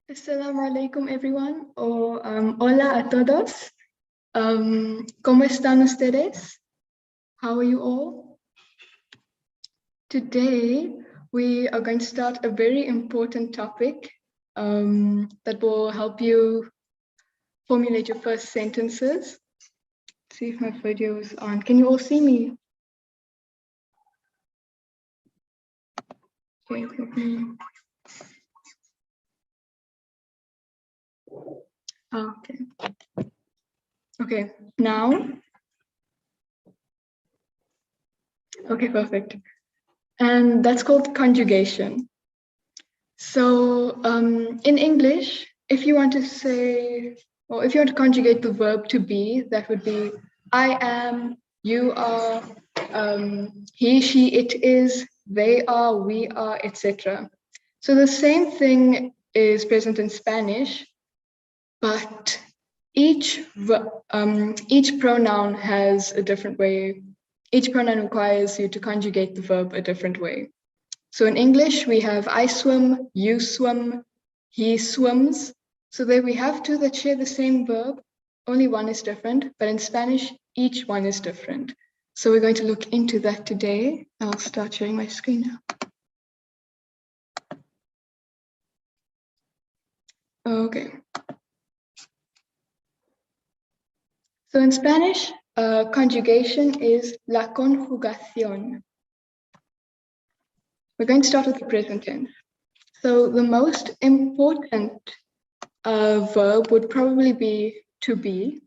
Assalamu alaikum everyone, o hola a todos. ¿Cómo están ustedes? How are you all? Today we are going to start a very important topic that will help you formulate your first sentences. Let's see if my video is on. Can you all see me? Okay. Okay, now. Okay, perfect. And that's called conjugation. So in English, if you want to say, or if you want to conjugate the verb to be, that would be I am, you are, he, she, it is, they are, we are, etc. So the same thing is present in Spanish, but each pronoun has a different way. Each pronoun requires you to conjugate the verb a different way. So in English, we have I swim, you swim, he swims. So there we have two that share the same verb, only one is different, but in Spanish, each one is different. So we're going to look into that today. I'll start sharing my screen now. Okay. So in Spanish, conjugation is la conjugación. We're going to start with the present tense. So the most important verb would probably be to be.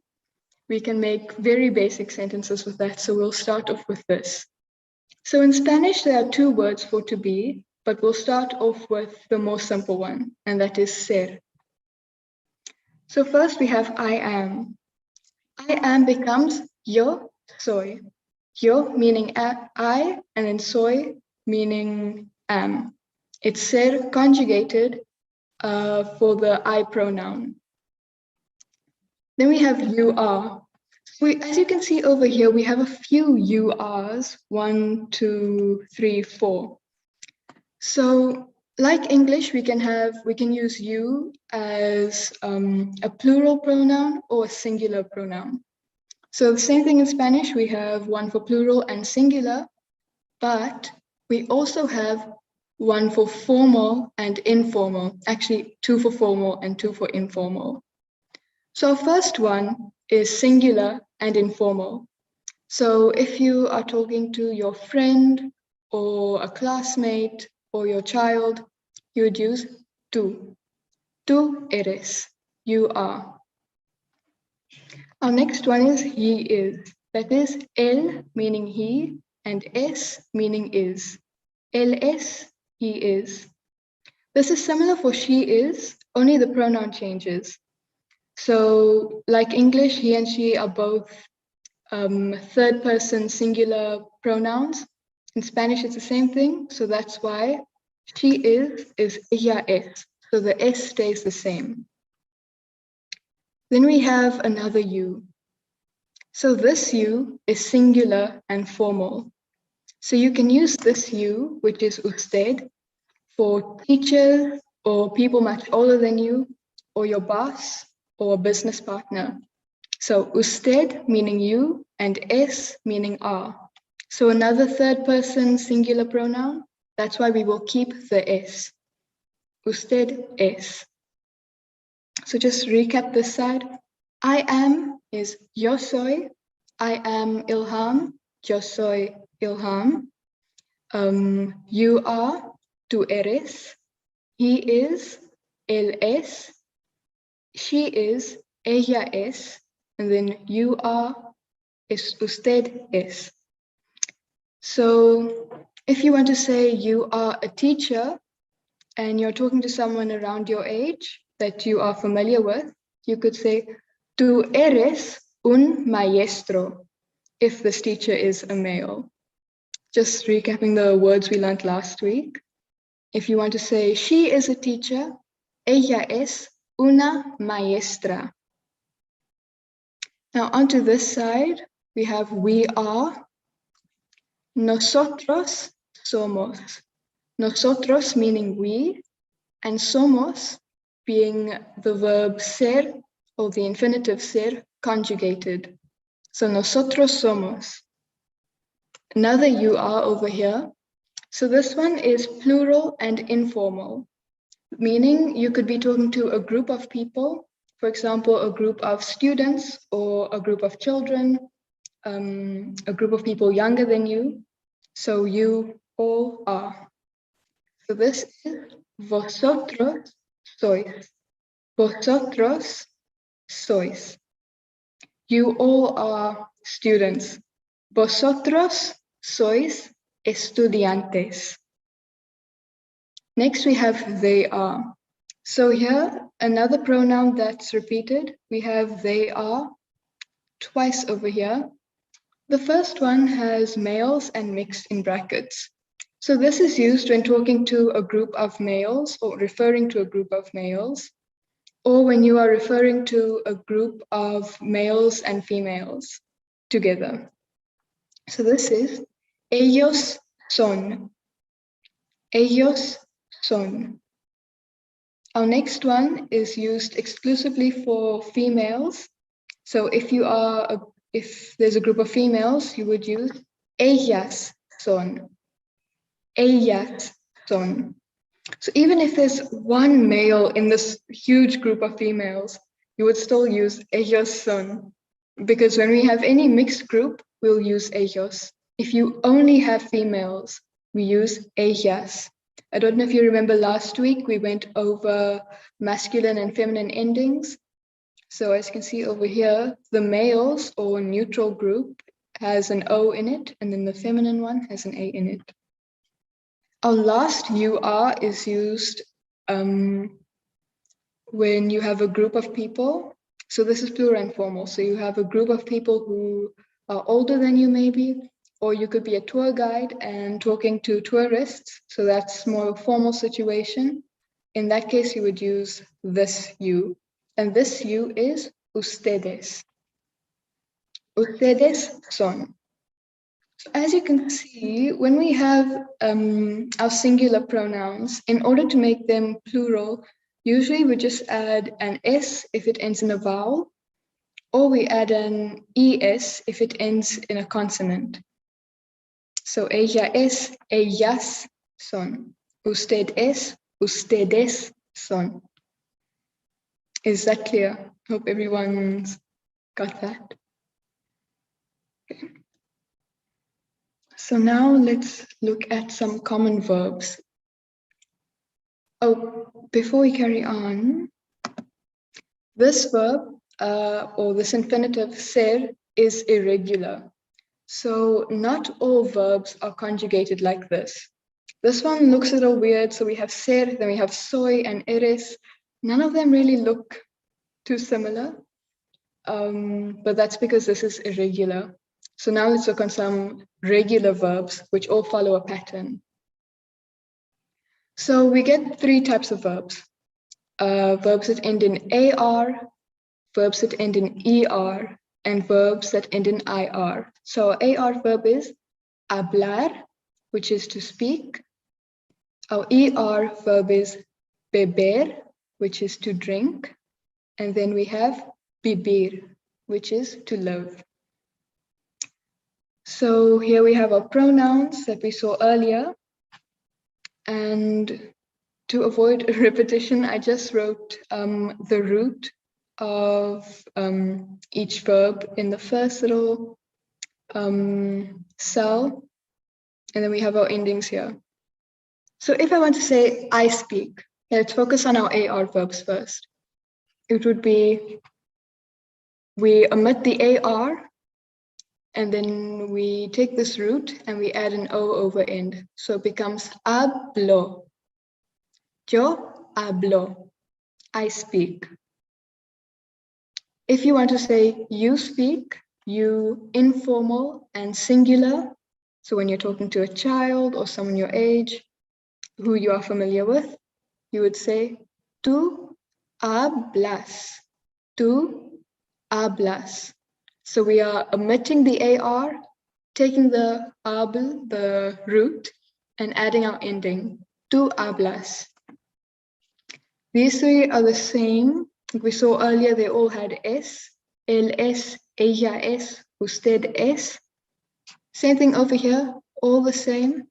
We can make very basic sentences with that, so we'll start off with this. So in Spanish, there are two words for to be, but we'll start off with the more simple one, and that is ser. So first we have I am. I am becomes yo soy. Yo meaning I, and then soy meaning am. It's ser conjugated for the I pronoun. Then we have you are. As you can see over here, we have a few you are's, 1, 2, 3, 4. So like English, we can use you as a plural pronoun or a singular pronoun. So the same thing in Spanish, we have one for plural and singular, but we also have one for formal and informal, actually two for formal and two for informal. So our first one is singular and informal. So if you are talking to your friend or a classmate or your child, you would use tú. Tú eres, you are. Our next one is he is. That is él meaning he and es meaning is. Él es, he is. This is similar for she is, only the pronoun changes. So like English, he and she are both third person singular pronouns. In Spanish, it's the same thing. So that's why she is ella es. So the es stays the same. Then we have another you. So this you is singular and formal. So you can use this you, which is usted, for teachers or people much older than you, or your boss or a business partner. So usted meaning you and es meaning are. So another third person singular pronoun, that's why we will keep the es. Usted es. So just recap this side. I am is yo soy. I am Ilham. Yo soy Ilham. You are, tú eres. He is, él es. She is, ella es. And then you are, is usted es. So if you want to say you are a teacher and you're talking to someone around your age that you are familiar with, you could say, tú eres un maestro, if this teacher is a male. Just recapping the words we learned last week. If you want to say she is a teacher, ella es una maestra. Now onto this side, we have we are. Nosotros somos. Nosotros meaning we, and somos being the verb ser or the infinitive ser conjugated. So nosotros somos. Another you are over here. So this one is plural and informal, meaning you could be talking to a group of people, for example, a group of students or a group of children, a group of people younger than you. So you all are. So this is vosotros sois. Vosotros sois. You all are students. Vosotros sois estudiantes. Next we have they are. So here, another pronoun that's repeated. We have they are twice over here. The first one has males and mixed in brackets. So this is used when talking to a group of males or referring to a group of males, or when you are referring to a group of males and females together. So this is ellos son. Ellos son. Our next one is used exclusively for females. So if there's a group of females, you would use ellas son. Ellas son. So even if there's one male in this huge group of females, you would still use ellos son. Because when we have any mixed group, we'll use ellos. If you only have females, we use ellas. I don't know if you remember last week, we went over masculine and feminine endings. So as you can see over here, the males or neutral group has an O in it, and then the feminine one has an A in it. Our last UR is used when you have a group of people. So this is plural and formal. So you have a group of people who are older than you maybe, or you could be a tour guide and talking to tourists. So that's more a formal situation. In that case, you would use this you. And this you is ustedes. Ustedes son. So as you can see, when we have our singular pronouns, in order to make them plural, usually we just add an S if it ends in a vowel, or we add an ES if it ends in a consonant. So ella es, ellas son. Usted es, ustedes son. Is that clear? Hope everyone's got that. Okay. So now let's look at some common verbs. Oh, before we carry on, this verb or this infinitive ser is irregular. So not all verbs are conjugated like this. This one looks a little weird. So we have ser, then we have soy and eres. None of them really look too similar, but that's because this is irregular. So now let's look on some regular verbs which all follow a pattern. So we get three types of verbs. Verbs that end in AR, verbs that end in ER, and verbs that end in IR. So AR verb is hablar, which is to speak. Our ER verb is beber, which is to drink. And then we have vivir, which is to live. So here we have our pronouns that we saw earlier. And to avoid repetition, I just wrote the root of each verb in the first little cell. And then we have our endings here. So if I want to say I speak, let's focus on our AR verbs first. It would be, we omit the AR, and then we take this root and we add an O over end. So it becomes hablo. Yo hablo. I speak. If you want to say you speak, you informal and singular. So when you're talking to a child or someone your age who you are familiar with, you would say tú hablas. Tú hablas. So we are omitting the AR, taking the habl, the root, and adding our ending. Tú hablas. These three are the same. Like we saw earlier, they all had es. Él es, ella es, usted es. Same thing over here, all the same.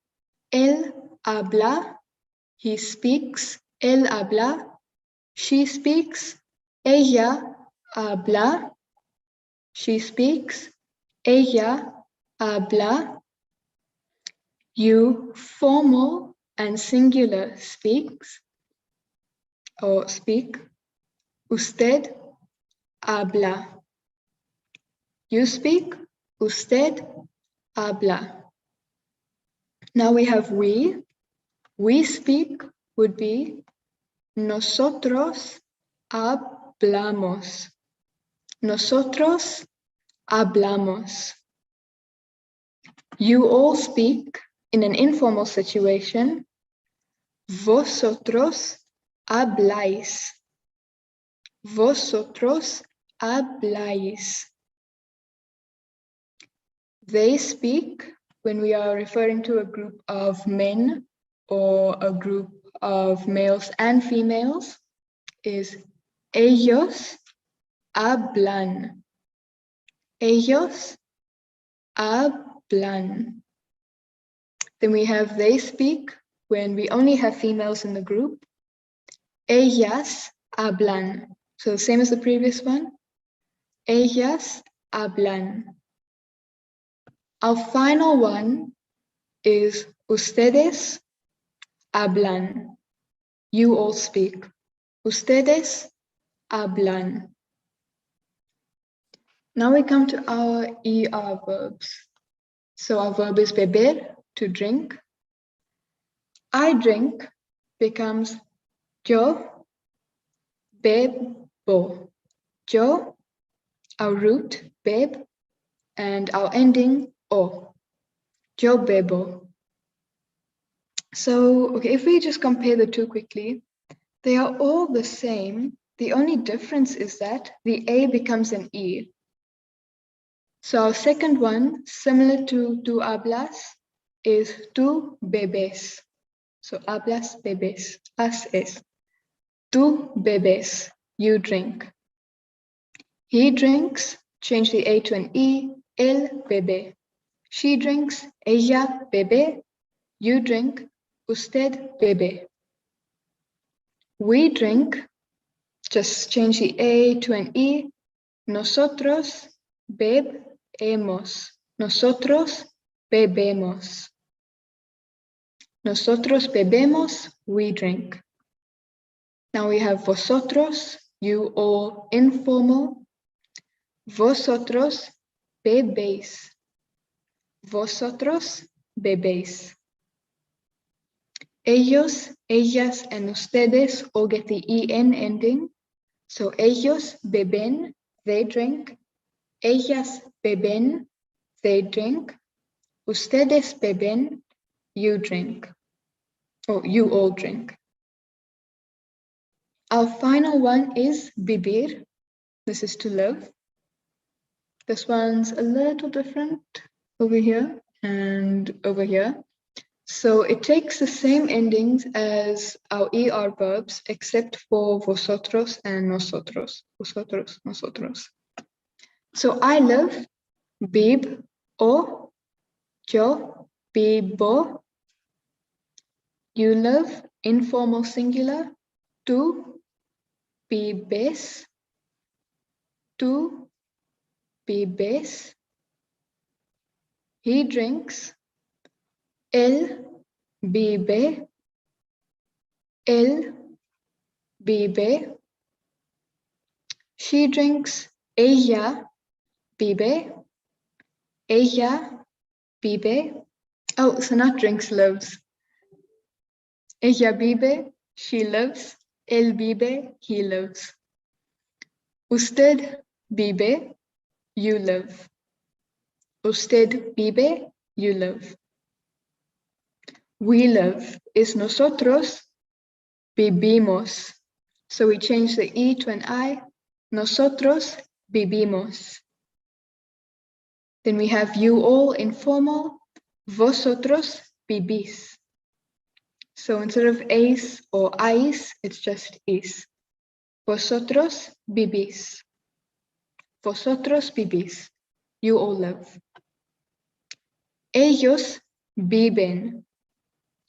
Él habla, he speaks. Él habla, she speaks. Ella habla, she speaks. Ella habla. You, formal and singular, speaks or speak. Usted habla. You speak. Usted habla. Now we have we. We speak would be nosotros hablamos. Nosotros hablamos. You all speak in an informal situation. Vosotros habláis. Vosotros habláis. They speak when we are referring to a group of men or a group of males and females is ellos hablan. Ellos hablan. Then we have they speak when we only have females in the group. Ellas hablan. So same as the previous one. Ellas hablan. Our final one is ustedes hablan. You all speak. Ustedes hablan. Now we come to our ER verbs. So our verb is beber, to drink. I drink becomes yo bebo. Yo, our root, beb, and our ending, o. Yo bebo. So, okay, if we just compare the two quickly, they are all the same. The only difference is that the A becomes an E. So our second one, similar to tu hablas, is tu bebes. So hablas, bebes, haces. Tu bebes, you drink. He drinks, change the A to an E, él bebe. She drinks, ella bebe. You drink, usted bebe. We drink, just change the A to an E, nosotros bebemos. Nosotros bebemos. Nosotros bebemos, we drink. Now we have vosotros, you all informal. Vosotros bebéis. Vosotros bebéis. Ellos, ellas, and ustedes all get the en ending. So ellos beben, they drink. Ellas beben, they drink. Ustedes beben, you drink. Or you all drink. Our final one is vivir. This is to live. This one's a little different over here and over here. So it takes the same endings as our ER verbs, except for vosotros and nosotros. Vosotros, nosotros. So I live, bib, o, yo, bibo. You live, informal singular, tú, bibes, tú, bibes. He drinks, él vive, él vive. She drinks, ella vive, ella vive. Oh, so not drinks, lives. Ella vive, she lives. Él vive, he lives. Usted vive, you live. Usted vive, you live. We live is nosotros vivimos. So we change the E to an I. Nosotros vivimos. Then we have you all informal. Vosotros vivís. So instead of es or ais, it's just is. Vosotros vivís. Vosotros vivís. You all live. Ellos viven.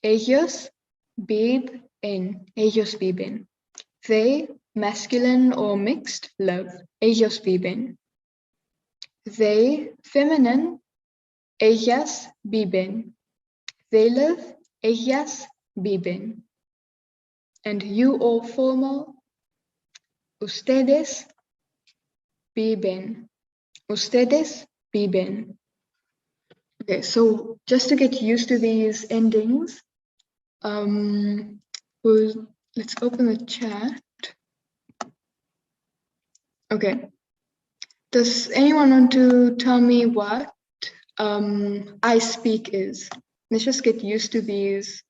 Ellos viven. Ellos viven. They, masculine or mixed, live. Ellos viven. They, feminine. Ellas viven. They live. Ellas viven. And you all formal. Ustedes viven. Ustedes viven. Okay, so just to get used to these endings, let's open the chat. Okay. Does anyone want to tell me what I speak is? Let's just get used to these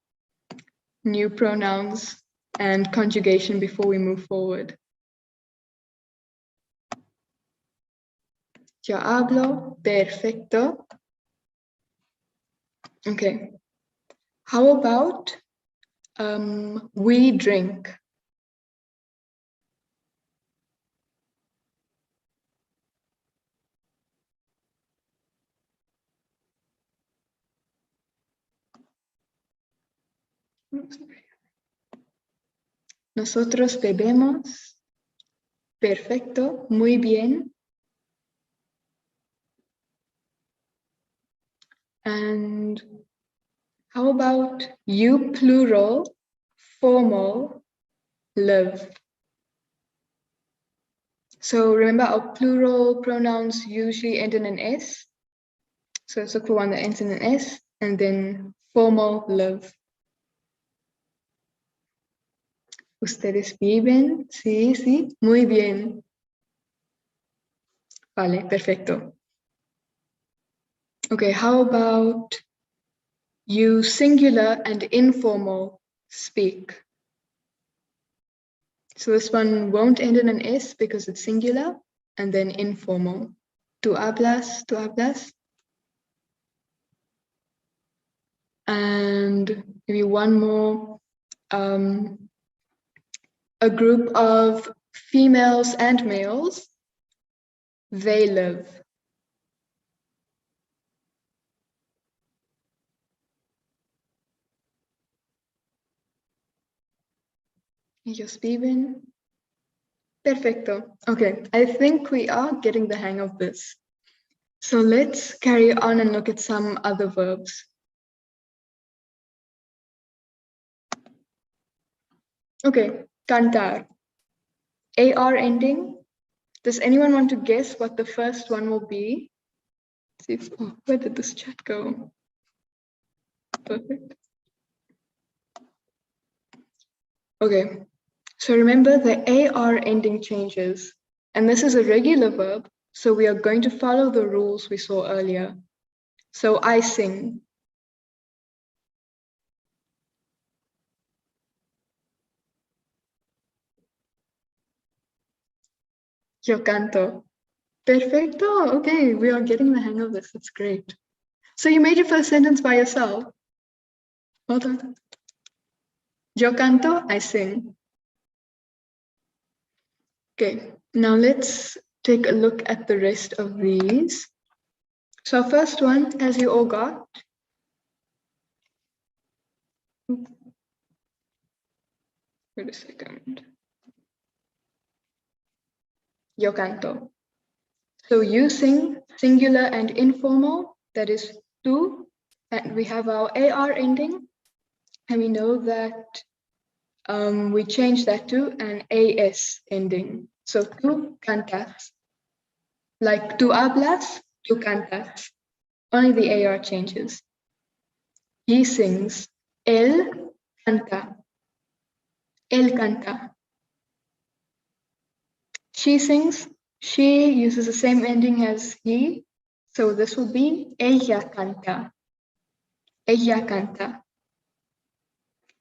new pronouns and conjugation before we move forward. Yo hablo, perfecto. Okay. How about we drink? Nosotros bebemos. Perfecto, muy bien. And how about you plural, formal, live? So remember our plural pronouns usually end in an S. So let's look for one that ends in an S, and then formal, live. Ustedes viven, sí, sí, muy bien. Vale, perfecto. Okay, how about you singular and informal speak? So this one won't end in an S because it's singular, and then informal. Tú hablas, tú hablas. And maybe one more. A group of females and males, they live. Ellos viven. Perfecto. Okay, I think we are getting the hang of this. So let's carry on and look at some other verbs. Okay, cantar. AR ending. Does anyone want to guess what the first one will be? See if, oh, where did this chat go? Perfect. Okay, so remember the AR ending changes, and this is a regular verb, so we are going to follow the rules we saw earlier. So I sing. Yo canto. Perfecto. Okay, we are getting the hang of this. That's great. So you made your first sentence by yourself. Well done. Yo canto, I sing. Okay, now let's take a look at the rest of these. So first one, as you all got. Wait a second. Yo canto. So you sing, singular and informal, that is tú, and we have our AR ending, and we know that we change that to an AS ending. So tú cantas. Like tú hablas, tú cantas. Only the AR changes. He sings. Él canta. Él canta. She sings. She uses the same ending as he. So this will be ella canta. Ella canta.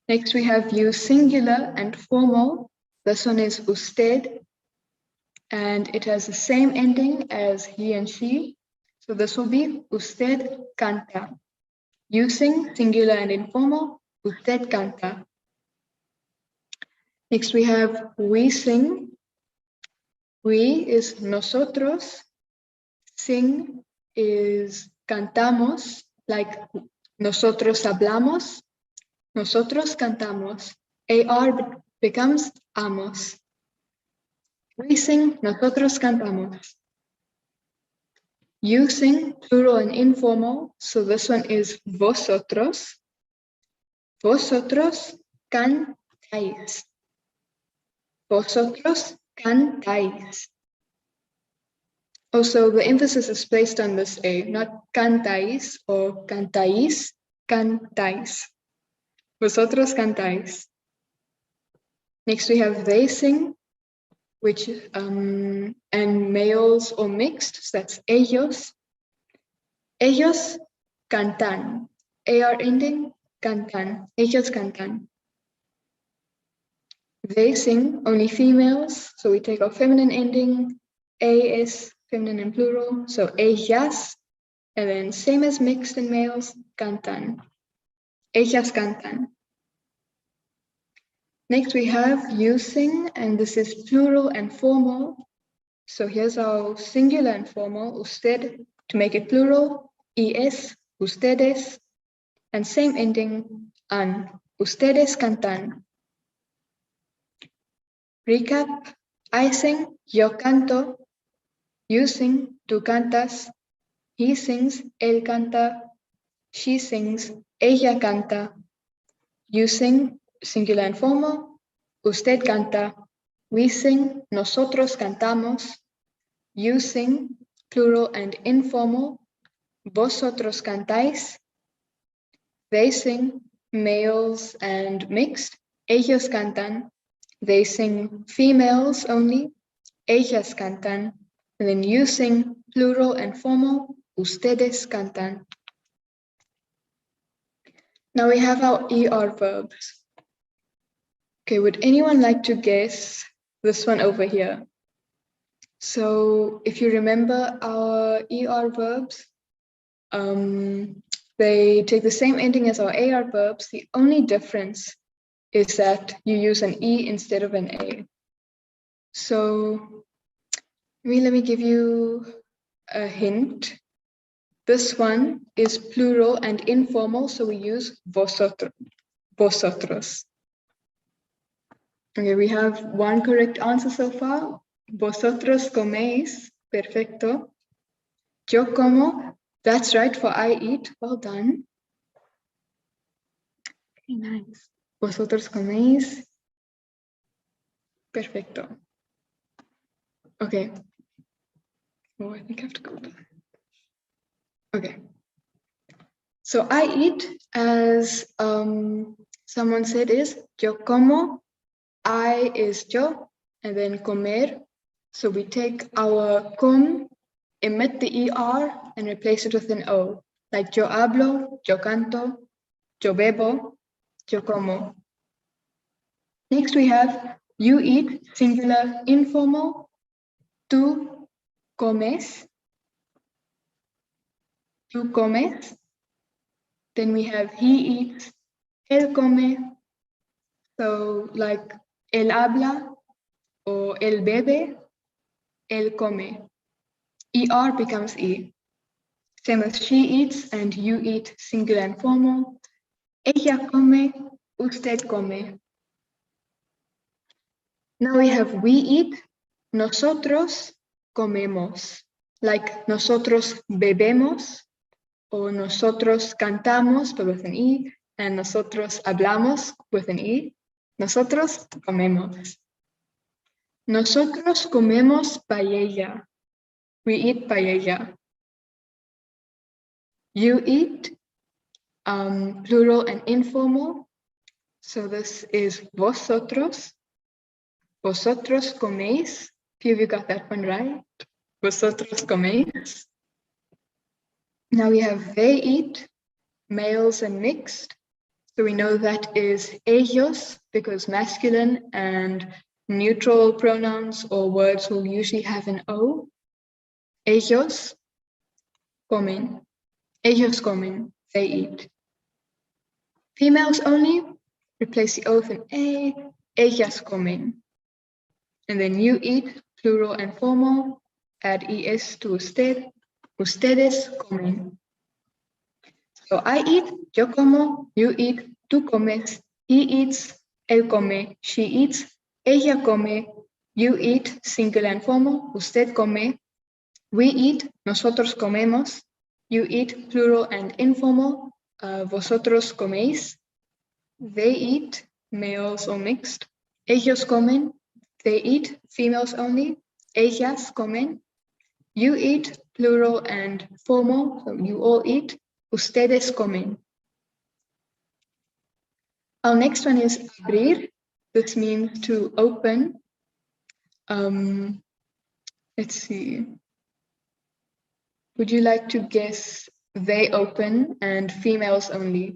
Next we have you singular and formal. This one is usted. And it has the same ending as he and she. So this will be usted canta. You sing, singular and informal. usted canta. Next we have we sing. We is nosotros. Sing is cantamos, like nosotros hablamos. Nosotros cantamos. AR becomes amos. We sing, nosotros cantamos. You sing, plural and informal, so this one is vosotros. Vosotros cantáis. Vosotros cantáis. Also, the emphasis is placed on this A, not cantáis or cantáis, cantáis. Vosotros cantáis. Next we have they sing, which and males or mixed, so that's ellos. Ellos cantan. AR ending, cantan. Ellos cantan. They sing, only females, so we take our feminine ending. A is feminine and plural, so ellas, and then same as mixed and males, cantan. Ellas cantan. Next we have you sing, and this is plural and formal. So here's our singular and formal, usted, to make it plural, es, ustedes, and same ending, an, ustedes cantan. Recap, I sing, yo canto, you sing, tú cantas, he sings, él canta, she sings, ella canta, you sing, singular and formal, usted canta, we sing, nosotros cantamos, you sing, plural and informal, vosotros cantáis, they sing, males and mixed, ellos cantan, they sing, females only, ellas cantan, and then you sing, plural and formal, ustedes cantan. Now we have our ER verbs. Okay, would anyone like to guess this one over here? So if you remember our ER verbs, they take the same ending as our AR verbs. The only difference is that you use an E instead of an A. So let me give you a hint. This one is plural and informal, so we use vosotros. Vosotros. Okay, we have one correct answer so far. Vosotros coméis. Perfecto. Yo como. That's right, for I eat. Well done. Okay, nice. Vosotros coméis. Perfecto. Okay. Oh, I think I have to go back. Okay. So I eat, as someone said, is yo como. I is yo, and then comer. So we take our com, emit the ER, and replace it with an O. Like yo hablo, yo canto, yo bebo, yo como. Next we have you eat, singular, informal. Tú comes. Tú comes. Then we have he eats, él come. So like él habla or él bebe, él come. ER becomes E. Same as she eats and you eat, singular and formal. Ella come, usted come. Now we have we eat, nosotros comemos. Like nosotros bebemos, or nosotros cantamos, but with an E, and nosotros hablamos with an E. Nosotros comemos. Nosotros comemos paella. We eat paella. You eat, plural and informal. So this is vosotros. Vosotros coméis. Few of you got that one right. Vosotros coméis. Now we have they eat, males and mixed. So we know that is ellos, because masculine and neutral pronouns or words will usually have an O. Ellos comen. Ellos comen. They eat. Females only, replace the O with an A, ellas comen. And then you eat, plural and formal, add es to usted, ustedes comen. So I eat, yo como, you eat, tú comes, he eats, él come, she eats, ella come, you eat, singular and formal, usted come, we eat, nosotros comemos, you eat, plural and informal, vosotros coméis, they eat, males or mixed, ellos comen, they eat, females only, ellas comen, you eat, plural and formal, so you all eat, ustedes comen. Our next one is abrir. This means to open. Let's see. Would you like to guess they open and females only?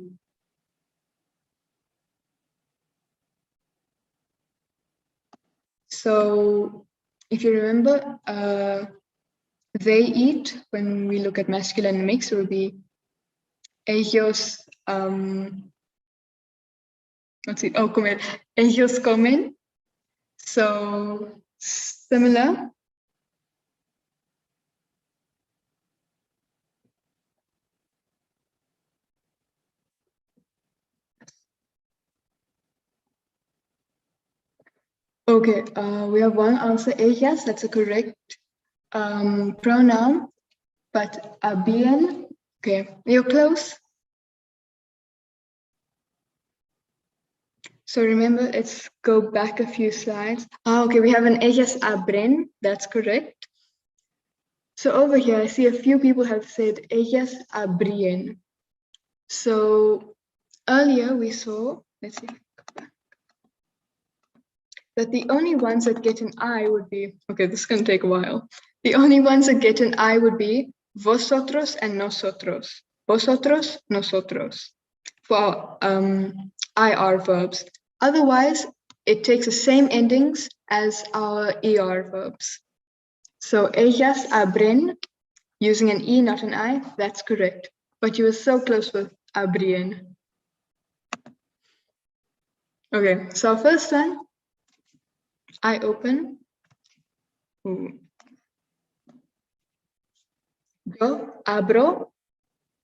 So if you remember, they eat, when we look at masculine mix, it would be ellos, let's see, oh, comer. Ellos comen. So similar. Okay, we have one answer, ellas, that's a correct pronoun, but habían, okay, you're close. So remember, let's go back a few slides. Okay, we have an ellas abren, that's correct. So over here, I see a few people have said ellas abrían. So earlier we saw, let's see, that the only ones that get an I would be, okay, this is going to take a while. The only ones that get an I would be vosotros and nosotros. Vosotros, nosotros. For IR verbs. Otherwise, it takes the same endings as our ER verbs. So ellas abren, using an E, not an I, that's correct. But you were so close with abrían. Okay, so our first one, I open. Ooh. Yo abro.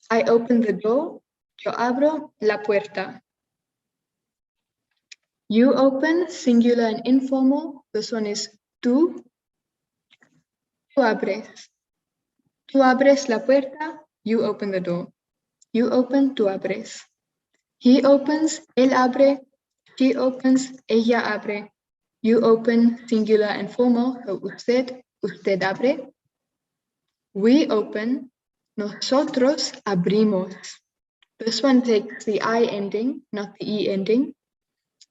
I open the door. Yo abro la puerta. You open, singular and informal. This one is tú. Tú abres. Tú abres la puerta. You open the door. You open, tú abres. He opens, él abre. She opens, ella abre. You open, singular and formal. So usted, usted abre. We open, nosotros abrimos. This one takes the I ending, not the E ending.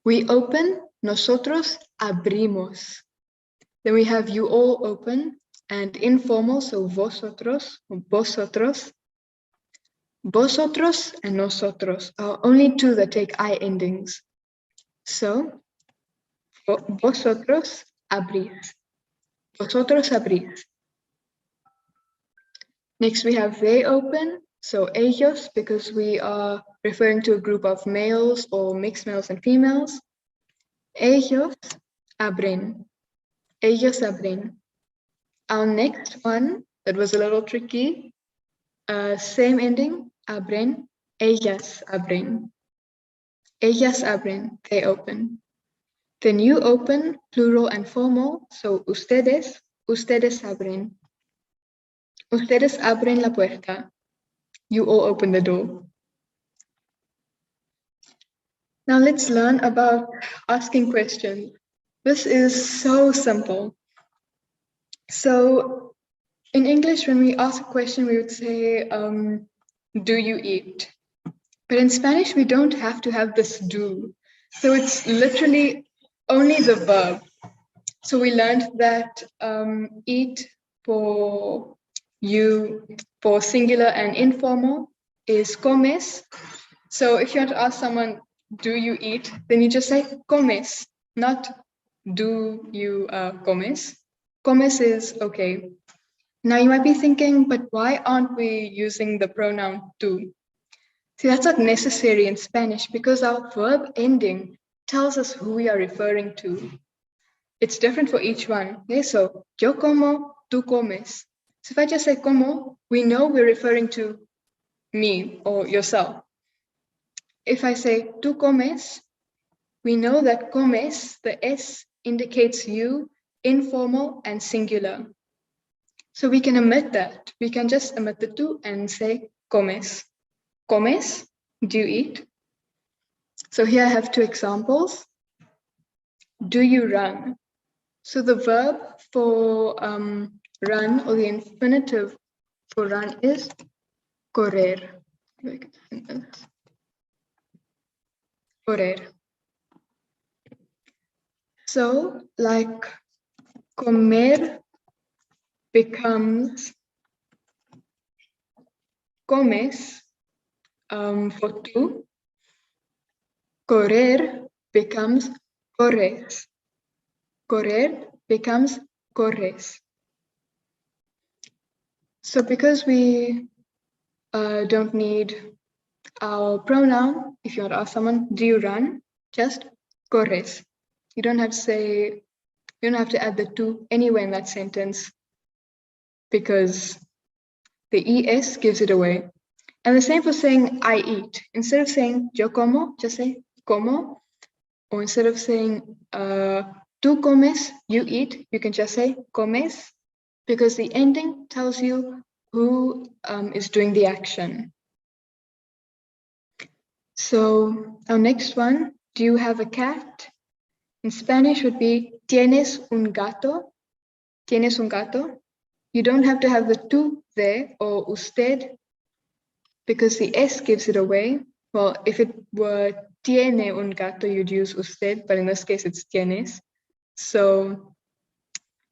We open, nosotros abrimos. Then we have you all open and informal, so vosotros, vosotros. Vosotros and nosotros are only two that take I endings. So, vosotros abrís. Vosotros abrís. Next we have they open, so ellos, because we are referring to a group of males or mixed males and females. Ellos abren. Ellos abren. Our next one, that was a little tricky, same ending, abren. Ellas abren. Ellas abren, they open. Then you open, plural and formal, so ustedes, ustedes abren. Ustedes abren la puerta. You all open the door. Now let's learn about asking questions. This is so simple. So in English, when we ask a question, we would say, do you eat? But in Spanish, we don't have to have this do. So it's literally only the verb. So we learned that eat for you, for singular and informal, is comes. So if you want to ask someone, do you eat? Then you just say comes, not do you comes. Comes is okay. Now you might be thinking, but why aren't we using the pronoun tú? See, that's not necessary in Spanish because our verb ending tells us who we are referring to. It's different for each one. Okay, so yo como, tú comes. So if I just say como, we know we're referring to me or yourself. If I say tú comes, we know that comes, the S indicates you, informal and singular. So we can omit that. We can just omit the tú and say comes. Comes, do you eat? So here I have two examples. Do you run? So the verb for run, or the infinitive for run, is correr. Correr. So like comer becomes comes for tú. Correr becomes corres. Correr becomes corres. So because we don't need our pronoun, if you want to ask someone, do you run? Just corres. You don't have to say, you don't have to add the tú anywhere in that sentence because the es gives it away. And the same for saying I eat. Instead of saying yo como, just say como. Or instead of saying tú comes, you eat, you can just say comes, because the ending tells you who is doing the action. So our next one, do you have a cat? In Spanish would be tienes un gato. Tienes un gato. You don't have to have the tú there or usted because the es gives it away. Well, if it were tiene un gato, you'd use usted, but in this case it's tienes. So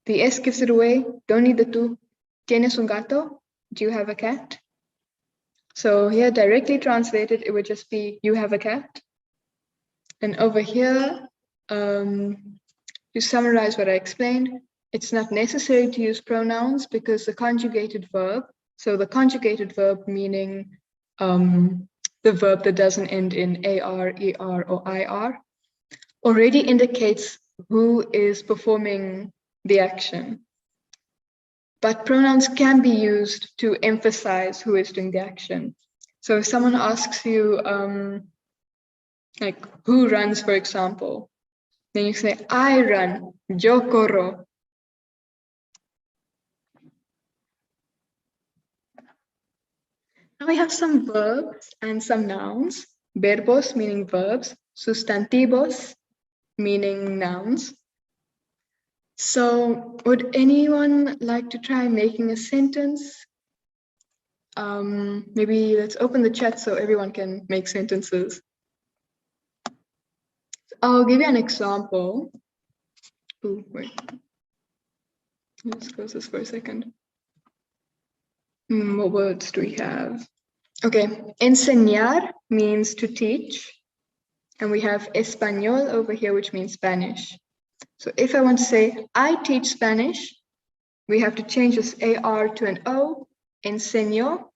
the es gives it away. Don't need the tú. Tienes un gato? Do you have a cat? So here, directly translated, it would just be you have a cat. And over here, to summarize what I explained, it's not necessary to use pronouns because the conjugated verb, so the conjugated verb meaning the verb that doesn't end in AR, ER, or IR, already indicates who is performing the action. But pronouns can be used to emphasize who is doing the action. So if someone asks you, like, who runs, for example, then you say, I run, yo corro. Now we have some verbs and some nouns. Verbos meaning verbs, sustantivos meaning nouns. So would anyone like to try making a sentence? Maybe let's open the chat so everyone can make sentences. I'll give you an example. Ooh, wait. Let's close this for a second. What words do we have? Okay, enseñar means to teach. And we have español over here, which means Spanish. So if I want to say, I teach Spanish, we have to change this AR to an O, enseño,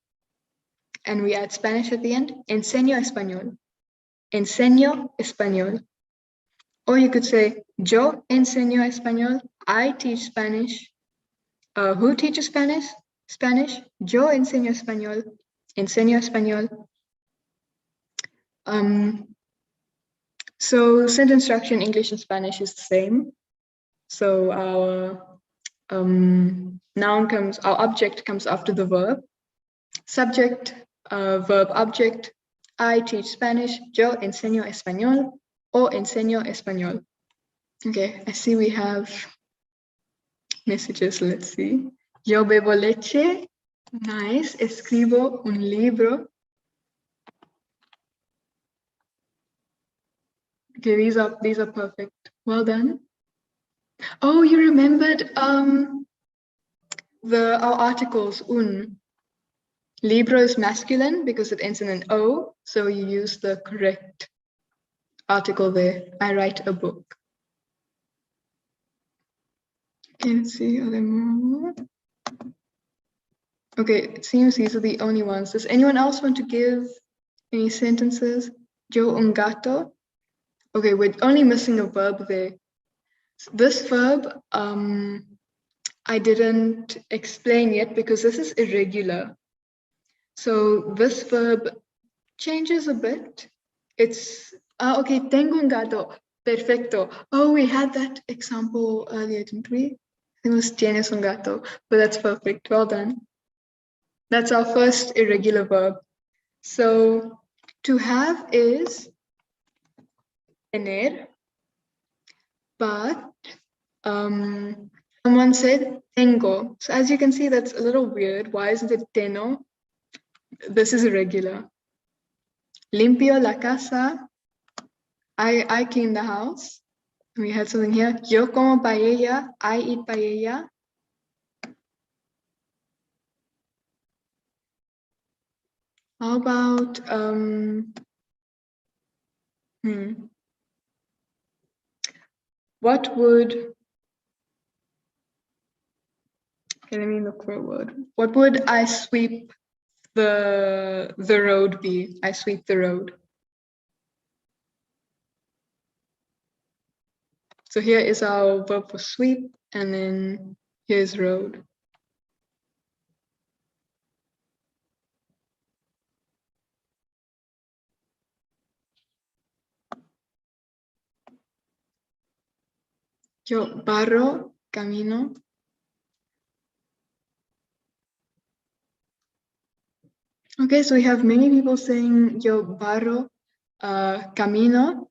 and we add Spanish at the end, enseño español. Enseño español. Or you could say, yo enseño español, I teach Spanish. Who teaches Spanish? Spanish. Yo enseño español, enseño español. So sentence structure in English and Spanish is the same. So our noun comes, our object comes after the verb. Subject, verb, object. I teach Spanish. Yo enseño español. O enseño español. Okay, I see we have messages. Let's see. Yo bebo leche. Nice. Escribo un libro. Okay, these are perfect. Well done. Oh, you remembered our articles, un. Libro is masculine because it ends in an O, so you use the correct article there. I write a book. Okay, let's see, are there more? Okay, it seems these are the only ones. Does anyone else want to give Any sentences? Yo un gato. Okay, we're only missing a verb there. This verb, I didn't explain yet because this is irregular. So this verb changes a bit. It's, okay, tengo un gato. Perfecto. Oh, we had that example earlier, didn't we? I think it was tienes un gato, but that's perfect. Well done. That's our first irregular verb. So to have is tener, but someone said tengo. So as you can see, that's a little weird. Why isn't it teno? This is irregular. Limpio la casa. I clean the house. We had something here. Yo como paella. I eat paella. How about what would, okay, let me look for a word. What would I sweep the road be? I sweep the road. So here is our verb for sweep, and then here's road. Yo barro, camino. Okay, so we have many people saying yo barro, camino.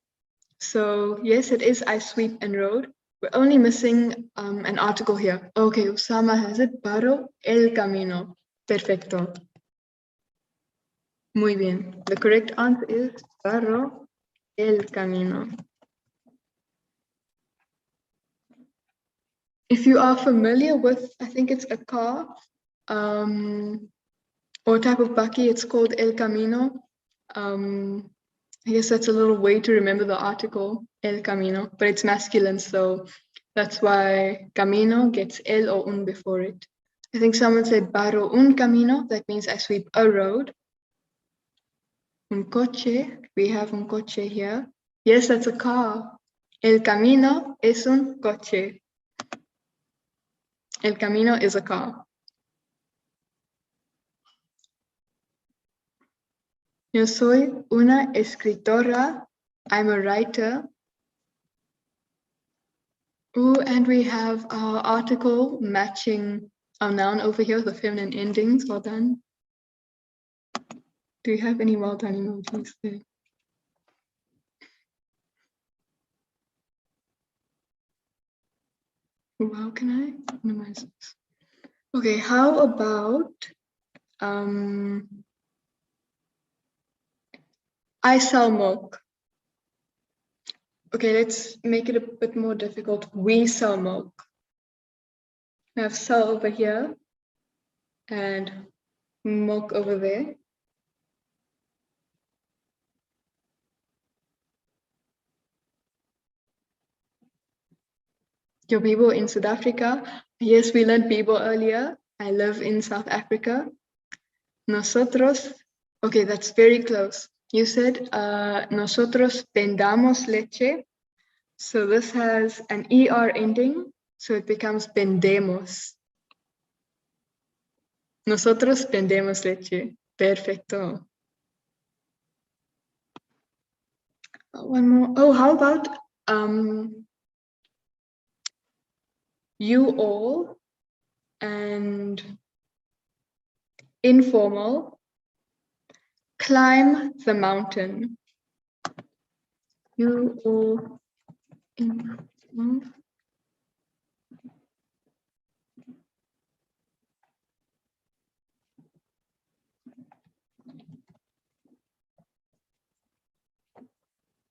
So yes, it is I sweep and road. We're only missing an article here. Okay, Usama has it. Barro el camino. Perfecto. Muy bien. The correct answer is barro el camino. If you are familiar with, I think it's a car or type of bakkie, it's called el camino. I guess that's a little way to remember the article, el camino, but it's masculine, so that's why camino gets el or un before it. I think someone said barro un camino, that means I sweep a road. Un coche, we have un coche here. Yes, that's a car. El camino es un coche. El camino is a car. Yo soy una escritora. I'm a writer. Ooh, and we have our article matching our noun over here, the feminine endings. Well done. Do you have any well done emojis there? Ooh, how can I minimize this? Okay, how about I sell milk. Okay, let's make it a bit more difficult. We sell milk. We have sell over here and milk over there. Yo vivo in South Africa. Yes, we learned vivo earlier. I live in South Africa. Nosotros. Okay, that's very close. You said nosotros vendamos leche. So this has an ER ending, so it becomes vendemos. Nosotros vendemos leche. Perfecto. One more. Oh, how about you all and informal climb the mountain. You all informal.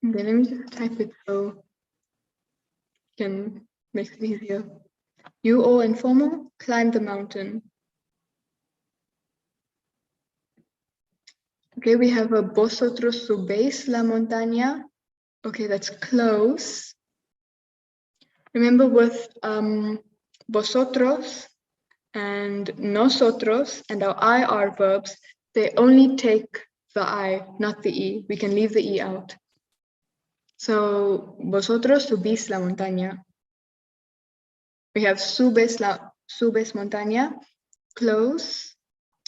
Okay, let me just type it so you can make it easier. You all informal climb the mountain. Okay, we have a vosotros subéis la montaña. Okay, that's close. Remember with vosotros and nosotros and our IR verbs, they only take the I, not the E. We can leave the E out. So, vosotros subís la montaña. We have subes montaña, close.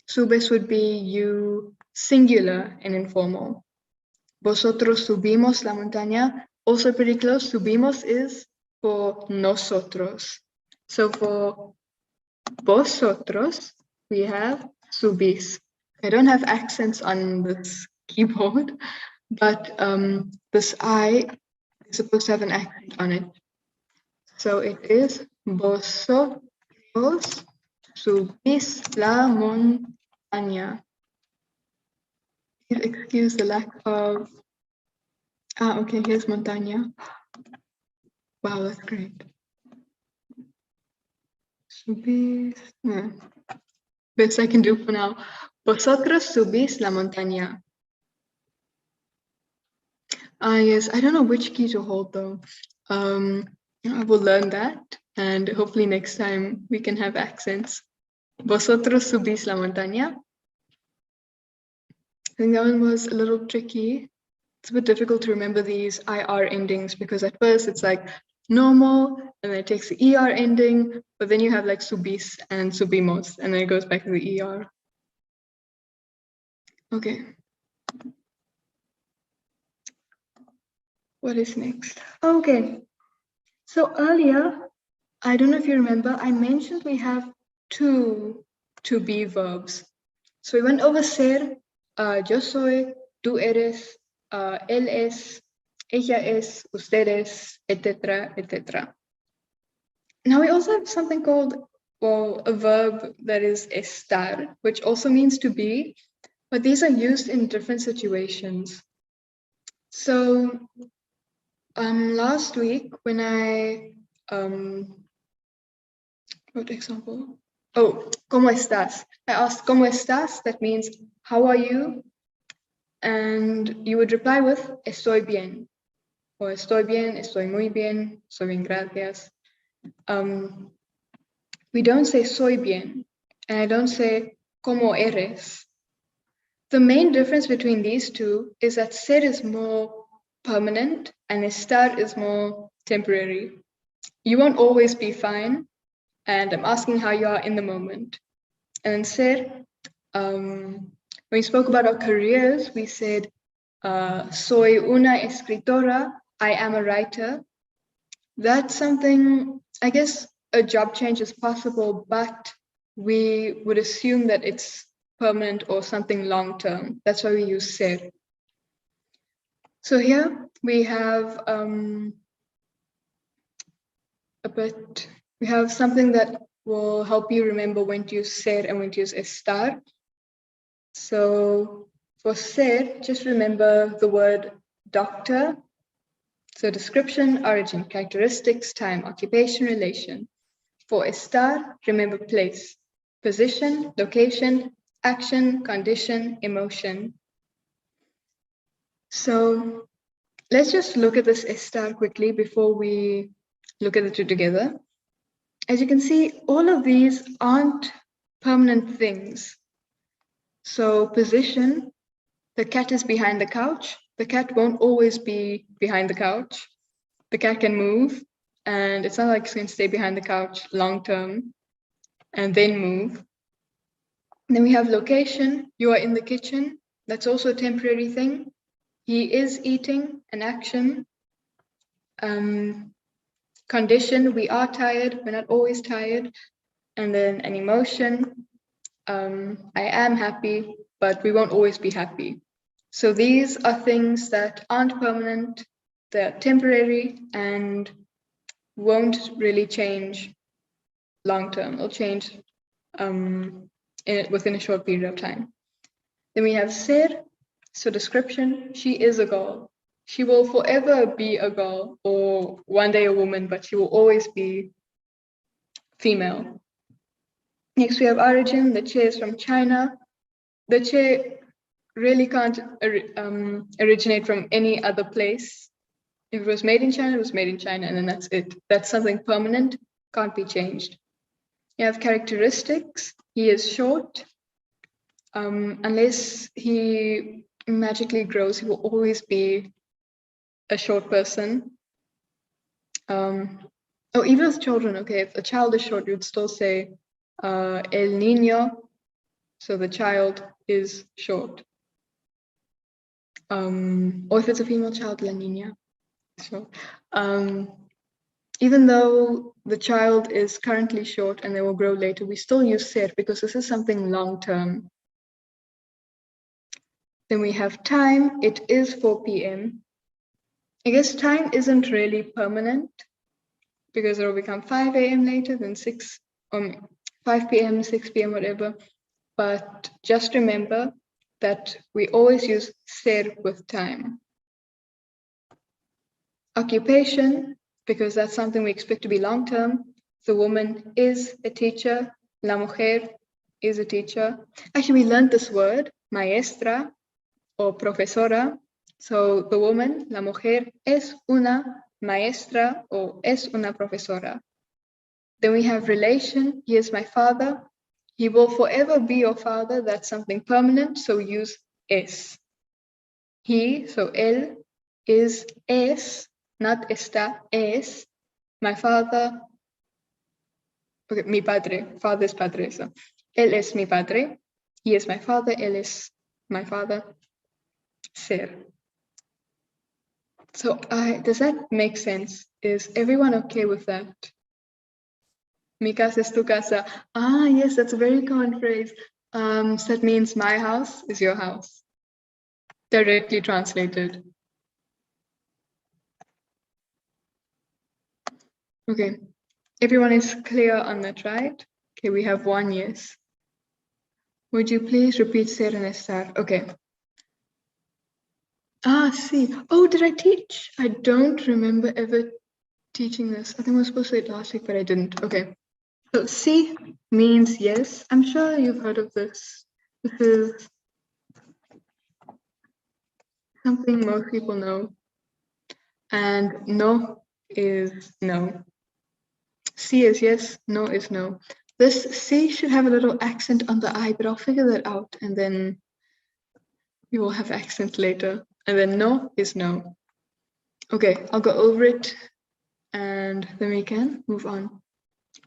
Subes would be you, singular and informal. Vosotros subimos la montaña, also pretty close. Subimos is for nosotros. So for vosotros, we have subís. I don't have accents on this keyboard, but this I is supposed to have an accent on it. So it is vosotros subís la montaña. Please excuse the lack of... okay, here's montaña. Wow, that's great. Subís... Best I can do for now. Vosotros subís la montaña. Yes, I don't know which key to hold though. I will learn that, and hopefully next time we can have accents. Vosotros subís la montaña. I think that one was a little tricky. It's a bit difficult to remember these IR endings because at first it's like normal, and then it takes the ER ending, but then you have like subís and subimos, and then it goes back to the ER. Okay. What is next? Okay. So earlier, I don't know if you remember, I mentioned we have two to-be verbs. So we went over ser, yo soy, tú eres, él es, ella es, ustedes, etc., etc. Now we also have something called, well, a verb that is estar, which also means to be, but these are used in different situations. So last week when I what example? Oh, ¿cómo estás? I asked, ¿cómo estás? That means, how are you? And you would reply with, estoy bien. Or estoy bien, estoy muy bien, estoy bien, gracias. We don't say soy bien, and I don't say, ¿cómo eres? The main difference between these two is that ser is more permanent and estar is more temporary. You won't always be fine, and I'm asking how you are in the moment. And ser, when we spoke about our careers, we said, soy una escritora, I am a writer. That's something, I guess a job change is possible, but we would assume that it's permanent or something long-term. That's why we use ser. So here we have we have something that will help you remember when to use ser and when to use estar. So for ser, just remember the word doctor. So description, origin, characteristics, time, occupation, relation. For estar, remember place, position, location, action, condition, emotion. So let's just look at this estar quickly before we look at the two together. As you can see, all of these aren't permanent things. So position, the cat is behind the couch. The cat won't always be behind the couch. The cat can move, and it's not like it's going to stay behind the couch long term and then move. And then we have location, you are in the kitchen. That's also a temporary thing. He is eating, an action. Condition, we are tired, we're not always tired. And then an emotion, I am happy, but we won't always be happy. So these are things that aren't permanent, they're temporary and won't really change long term. They'll change within a short period of time. Then we have ser, so description, she is a girl. She will forever be a girl, or one day a woman, but she will always be female. Next we have origin, the che is from China. The che really can't originate from any other place. If it was made in China, it was made in China, and then that's it. That's something permanent, can't be changed. You have characteristics, he is short, unless he magically grows, he will always be a short person. Oh, even with children, okay, if a child is short, you'd still say el niño, so the child is short. Or if it's a female child, la niña. So, even though the child is currently short and they will grow later, we still use ser because this is something long-term. Then we have time. It is 4 p.m. I guess time isn't really permanent because it will become 5 a.m. later, then 6, 5 p.m., 6 p.m., whatever. But just remember that we always use ser with time. Occupation, because that's something we expect to be long-term. The woman is a teacher. La mujer is a teacher. Actually, we learned this word, maestra or profesora. So the woman, la mujer, es una maestra or es una profesora. Then we have relation. He is my father. He will forever be your father. That's something permanent. So we use es. He, so él, is es, not está, es. My father, okay, mi padre. Father is padre. So él es mi padre. He is my father. Él es my father. Ser. So does that make sense? Is everyone okay with that? Mi casa es tu casa. Ah, yes, that's a very common phrase. So that means my house is your house. Directly translated. Okay, everyone is clear on that, right? Okay, we have one yes. Would you please repeat ser and estar? Okay. Ah, see. Oh, did I teach? I don't remember ever teaching this. I think I was supposed to say it last week, but I didn't. Okay. So sí means yes. I'm sure you've heard of this. This is something most people know. And no is no. Sí is yes, no is no. This C should have a little accent on the I, but I'll figure that out and then we will have accent later. And then no is no. Okay, I'll go over it and then we can move on.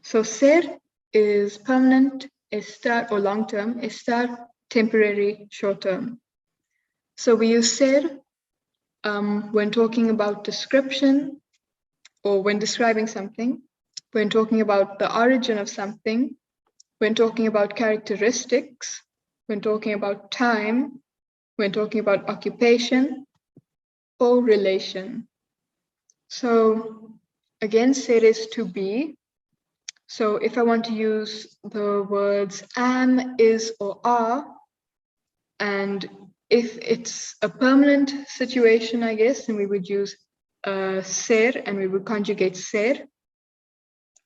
So ser is permanent, estar or long term, estar temporary, short term. So we use ser when talking about description or when describing something, when talking about the origin of something, when talking about characteristics, when talking about time, when talking about occupation or relation. So again, ser is to be. So if I want to use the words am, is, or are, and if it's a permanent situation, I guess, then we would use ser and we would conjugate ser.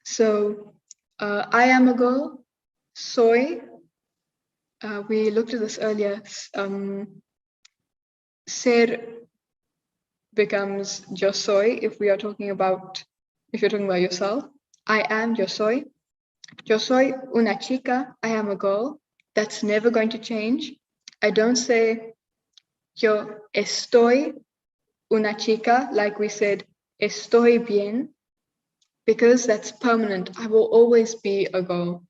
So I am a girl, soy. We looked at this earlier. Ser becomes yo soy if you're talking about yourself. I am, yo soy. Yo soy una chica, I am a girl. That's never going to change. I don't say yo estoy una chica like we said estoy bien, because that's permanent. I will always be a girl.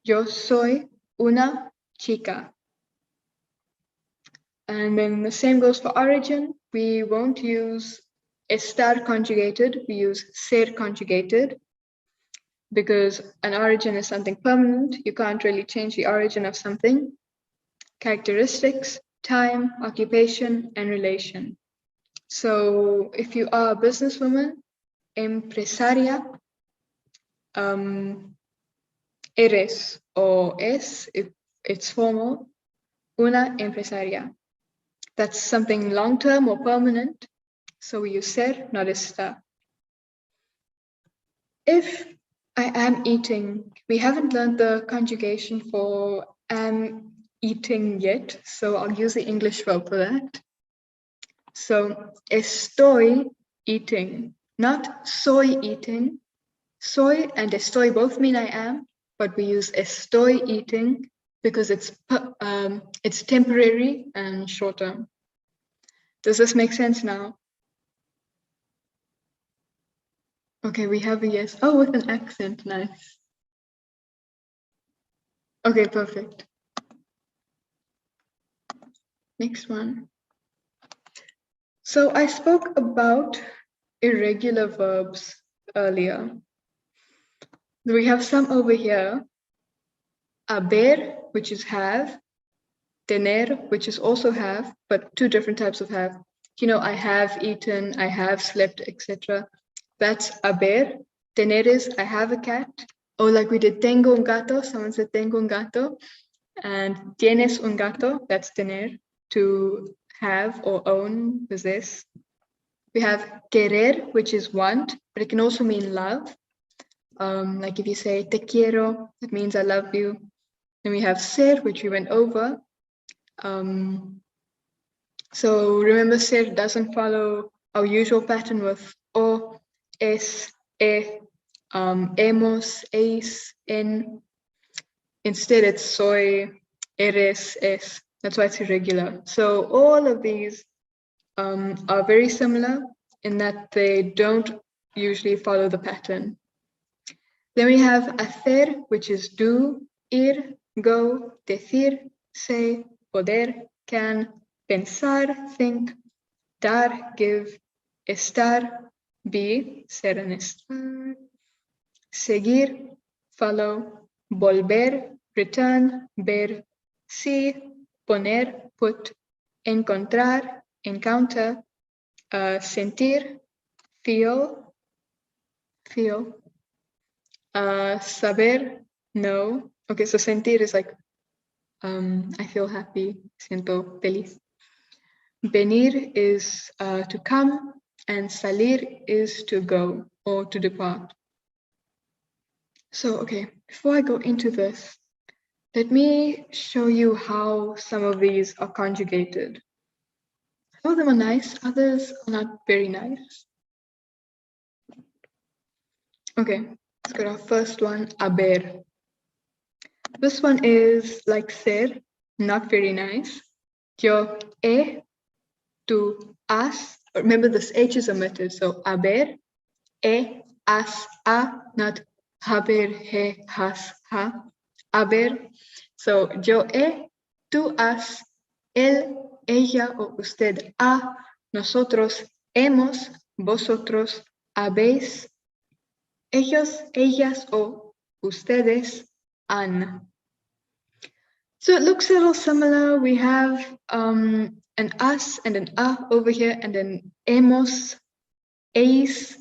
Yo soy una chica. And then the same goes for origin. We won't use estar conjugated, we use ser conjugated, because an origin is something permanent. You can't really change the origin of something. Characteristics, time, occupation, and relation. So if you are a businesswoman, empresaria, eres or es, if it's formal, una empresaria. That's something long-term or permanent. So we use ser, not estar. If I am eating, we haven't learned the conjugation for am eating yet, so I'll use the English verb for that. So estoy eating, not soy eating. Soy and estoy both mean I am, but we use estoy eating because it's temporary and short term. Does this make sense now? Okay, we have a yes. Oh, with an accent, nice. Okay, perfect. Next one. So I spoke about irregular verbs earlier. We have some over here. Haber, which is have. Tener, which is also have, but two different types of have. You know, I have eaten, I have slept, etc. That's haber. Tener is I have a cat. Or like we did tengo un gato, someone said tengo un gato. And tienes un gato, that's tener, to have or own, possess. We have querer, which is want, but it can also mean love. Like if you say te quiero, it means I love you. Then we have ser, which we went over. So remember, ser doesn't follow our usual pattern with o, es, e, hemos, eis, en. Instead, it's soy, eres, es. That's why it's irregular. So all of these are very similar in that they don't usually follow the pattern. Then we have hacer, which is do, ir, go, decir, say, poder, can, pensar, think, dar, give, estar, be, ser and estar, seguir, follow, volver, return, ver, see, poner, put, encontrar, encounter, sentir, feel, saber, know. Okay, so sentir is like, I feel happy, siento feliz. Venir is to come, and salir is to go or to depart. So, okay, before I go into this, let me show you how some of these are conjugated. Some of them are nice, others are not very nice. Okay, let's go to our first one, haber. This one is like ser, not very nice. Yo he, tú has. Remember, this H is omitted, so haber, he, has, ha, not haber, he, has, ha. Haber. So yo he, tú has, él, ella o usted ha, nosotros hemos, vosotros habéis, ellos, ellas o ustedes han. So it looks a little similar. We have an us and an over here and an hemos, eis.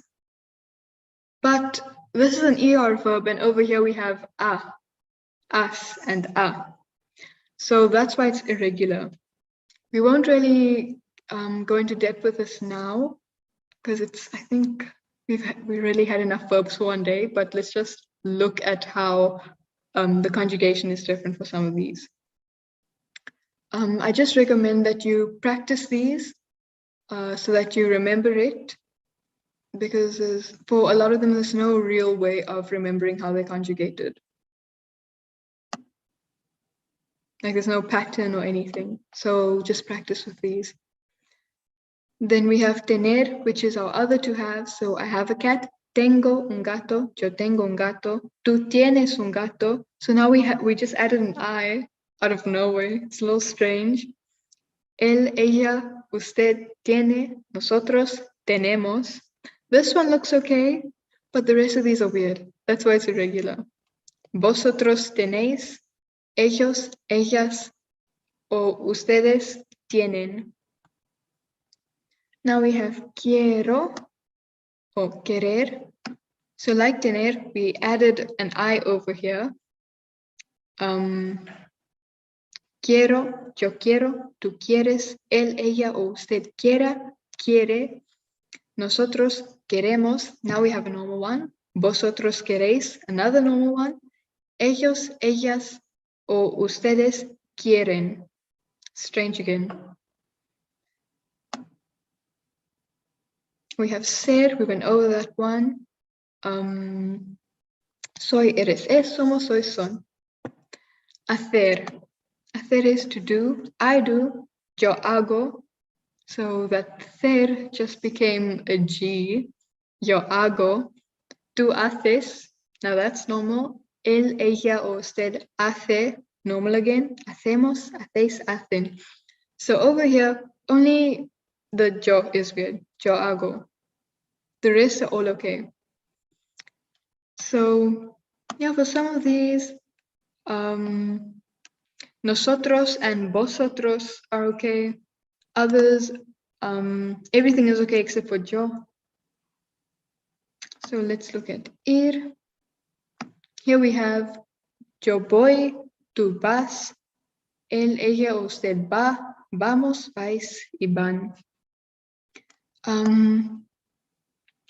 But this is an ER verb, and over here we have us and a. So that's why it's irregular. We won't really go into depth with this now because I think we really had enough verbs for one day, but let's just look at how the conjugation is different for some of these. I just recommend that you practice these so that you remember it, because for a lot of them, there's no real way of remembering how they're conjugated. Like there's no pattern or anything. So just practice with these. Then we have tener, which is our other to have. So I have a cat. Tengo un gato. Yo tengo un gato. Tú tienes un gato. So now we just added an I out of nowhere. It's a little strange. Él, ella, usted tiene. Nosotros tenemos. This one looks okay, but the rest of these are weird. That's why it's irregular. Vosotros tenéis. Ellos, ellas, o ustedes tienen. Now we have quiero or querer. So like tener, we added an I over here. Quiero, yo quiero, tú quieres, él, ella, o usted quiera, quiere. Nosotros queremos. Now we have a normal one. Vosotros queréis, another normal one. Ellos, ellas, o ustedes quieren. Strange again. We have ser, we went over that one. Soy, eres, es, somos, soy, son. Hacer. Hacer is to do. I do. Yo hago. So that ser just became a G. Yo hago. Tú haces. Now that's normal. Él, ella, or usted hace. Normal again. Hacemos, hacéis, hacen. So over here, only the yo is weird. Yo hago. The rest are all okay. So yeah, for some of these, nosotros and vosotros are okay. Others, everything is okay except for yo. So let's look at ir. Here we have yo voy, tú vas, él, ella, usted va, vamos, vais, y van.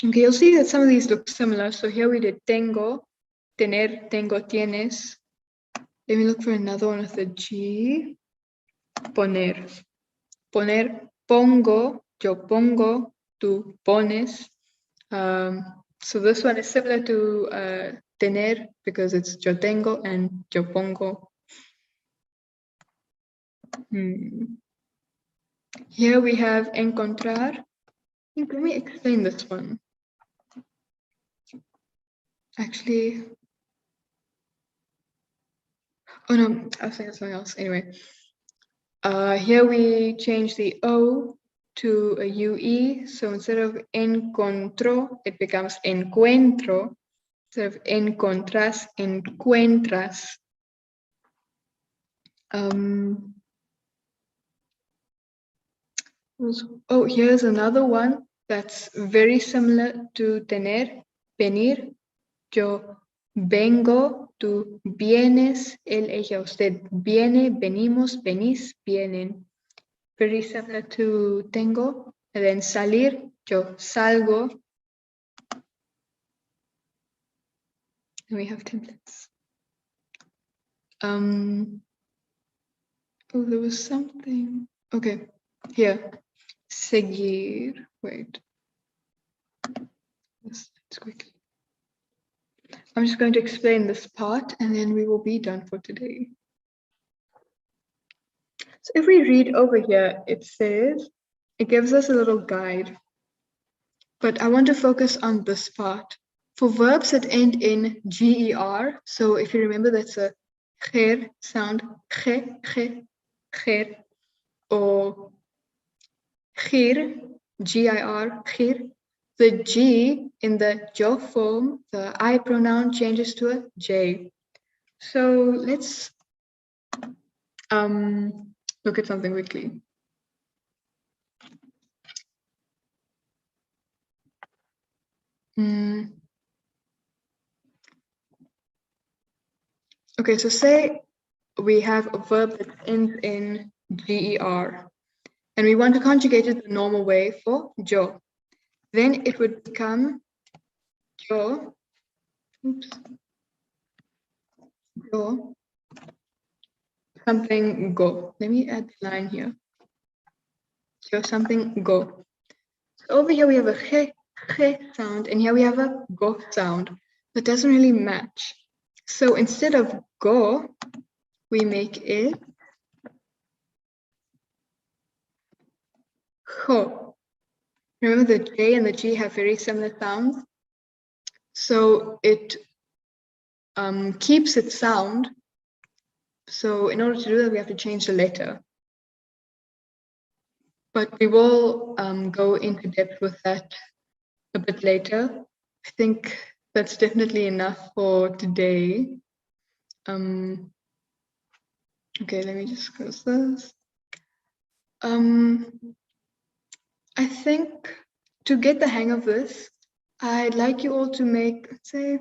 Okay, you'll see that some of these look similar. So here we did tengo, tener, tengo, tienes. Let me look for another one with a G. Poner. Poner, pongo, yo pongo, tú pones. So this one is similar to tener because it's yo tengo and yo pongo. Here we have encontrar. Let me explain this one. Actually, oh no, I was saying something else. Anyway, here we change the O to a UE. So instead of encontró, it becomes encuentro. Instead of encontras, encuentras. Oh, here's another one that's very similar to tener, venir. Yo vengo, tú vienes, él, ella, usted viene, venimos, venís, vienen. Very similar to tengo. And then salir, yo salgo. And we have templates. Oh, there was something. Okay, here. Seguir. Wait. Let's quickly. I'm just going to explain this part and then we will be done for today. So if we read over here, it says, it gives us a little guide. But I want to focus on this part. For verbs that end in GER, so if you remember that's a ger sound, ger, or gir, G-I-R, gir. The G in the yo form, the I pronoun changes to a J. So let's look at something quickly. Okay, so say we have a verb that ends in GER, and we want to conjugate it the normal way for yo. Then it would become yo, yo, something go. Let me add the line here. Yo, something go. So over here we have a ge sound, and here we have a go sound. That doesn't really match. So instead of go, we make it ho. Remember the J and the G have very similar sounds. So it keeps its sound. So in order to do that, we have to change the letter. But we will go into depth with that a bit later. I think that's definitely enough for today. Okay, let me just close this. I think to get the hang of this, I'd like you all to make, let's say,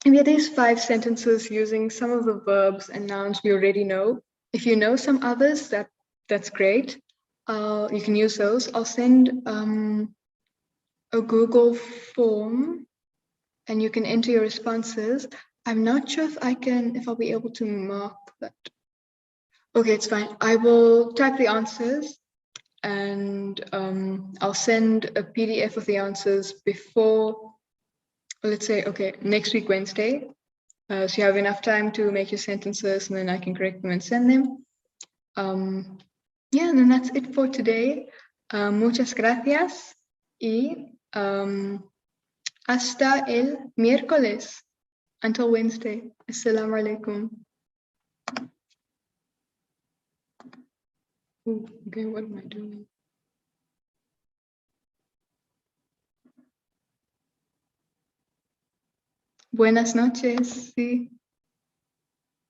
maybe at least 5 sentences using some of the verbs and nouns we already know. If you know some others, that's great. You can use those. I'll send a Google form and you can enter your responses. I'm not sure if I'll be able to mark that. Okay, it's fine. I will type the answers and I'll send a PDF of the answers before, let's say, okay, next week, Wednesday. So you have enough time to make your sentences, and then I can correct them and send them. Yeah, and then that's it for today. Muchas gracias y hasta el miércoles. Until Wednesday. Assalamu alaikum. Okay, what am I doing? Buenas noches. Sí.